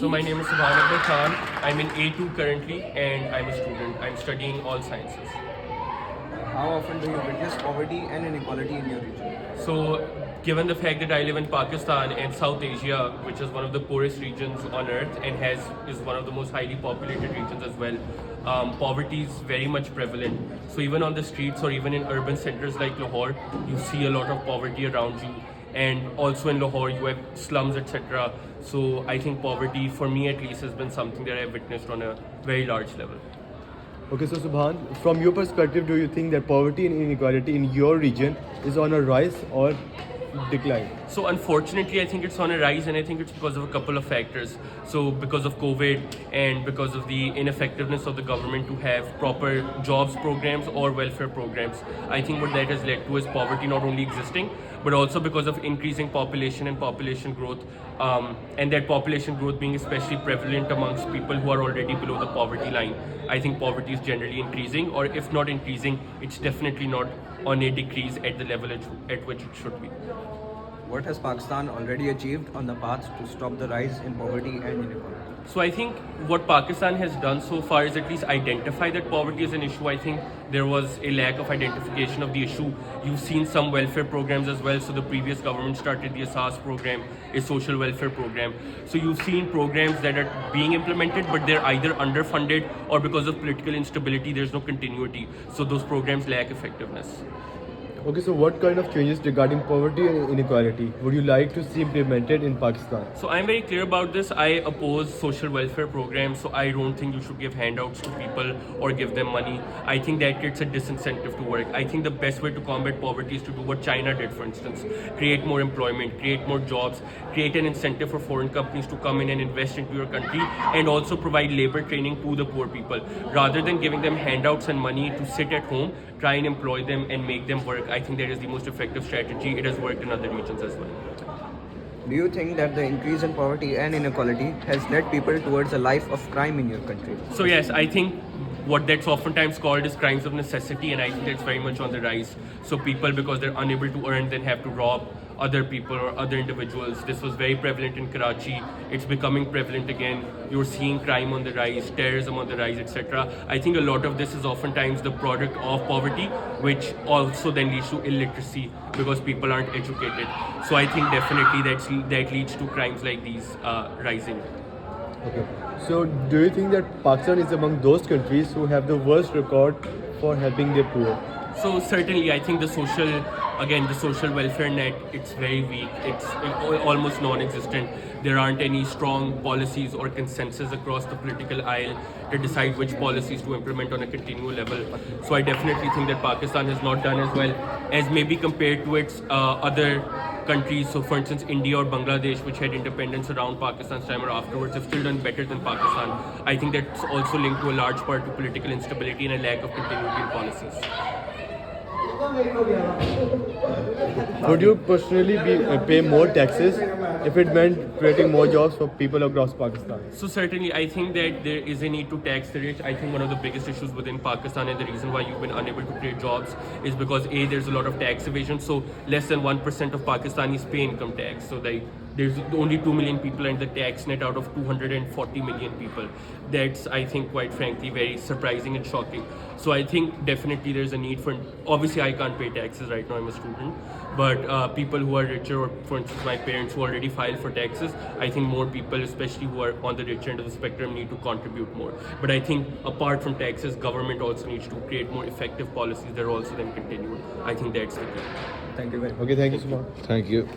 So my name is Subhan Akbar. I'm in A2 currently and I'm a student. I'm studying all sciences. How often do you witness poverty and inequality in your region? So given the fact that I live in Pakistan and South Asia, which is one of the poorest regions on earth and is one of the most highly populated regions as well, poverty is very much prevalent. So even on the streets or even in urban centers like Lahore, you see a lot of poverty around you. And also in Lahore, you have slums, etc. So I think poverty, for me at least, has been something that I've witnessed on a very large level. Okay, so Subhan, from your perspective, do you think that poverty and inequality in your region is on a rise or decline? So unfortunately, I think it's on a rise, and I think it's because of a couple of factors. So because of COVID and because of the ineffectiveness of the government to have proper jobs programs or welfare programs, I think what that has led to is poverty not only existing, but also because of increasing population and population growth, and that population growth being especially prevalent amongst people who are already below the poverty line. I think poverty is generally increasing, or if not increasing, it's definitely not on a decrease at the level at which it should be. What has Pakistan already achieved on the path to stop the rise in poverty and inequality? So I think what Pakistan has done so far is at least identify that poverty is an issue. I think there was a lack of identification of the issue. You've seen some welfare programs as well. So the previous government started the ASAS program, a social welfare program. So you've seen programs that are being implemented, but they're either underfunded or because of political instability, there's no continuity. So those programs lack effectiveness. Okay, so what kind of changes regarding poverty and inequality would you like to see implemented in Pakistan? So I'm very clear about this. I oppose social welfare programs. So I don't think you should give handouts to people or give them money. I think that creates a disincentive to work. I think the best way to combat poverty is to do what China did, for instance. Create more employment, create more jobs, create an incentive for foreign companies to come in and invest into your country, and also provide labor training to the poor people. Rather than giving them handouts and money to sit at home, try and employ them and make them work. I think that is the most effective strategy. It has worked in other regions as well. Do you think that the increase in poverty and inequality has led people towards a life of crime in your country? So yes, I think what that's oftentimes called is crimes of necessity, and I think that's very much on the rise. So people, because they're unable to earn, then have to rob other people or other individuals. This was very prevalent in Karachi. It's becoming prevalent again. You're seeing crime on the rise, terrorism on the rise, etc. I think a lot of this is oftentimes the product of poverty, which also then leads to illiteracy because people aren't educated. So I think definitely that leads to crimes like these rising. Okay, so do you think that Pakistan is among those countries who have the worst record for helping their poor? So certainly, I think the social welfare net, it's very weak. It's almost non-existent. There aren't any strong policies or consensus across the political aisle to decide which policies to implement on a continual level. So I definitely think that Pakistan has not done as well as maybe compared to its other countries. So for instance, India or Bangladesh, which had independence around Pakistan's time or afterwards, have still done better than Pakistan. I think that's also linked to a large part to political instability and a lack of continuity in policies. Would you personally pay more taxes if it meant creating more jobs for people across Pakistan? So certainly, I think that there is a need to tax the rich. I think one of the biggest issues within Pakistan and the reason why you've been unable to create jobs is because there's a lot of tax evasion. So less than 1% of Pakistanis pay income tax. So there's only 2 million people and the tax net out of 240 million people. That's, I think, quite frankly, very surprising and shocking. So I think definitely there's a need for, obviously I can't pay taxes right now, I'm a student, but people who are richer, or for instance my parents who already filed for taxes, I think more people, especially who are on the richer end of the spectrum, need to contribute more. But I think apart from taxes, government also needs to create more effective policies that are also then continued. I think that's the key. Thank you very much. Okay, thank you so much. Thank you.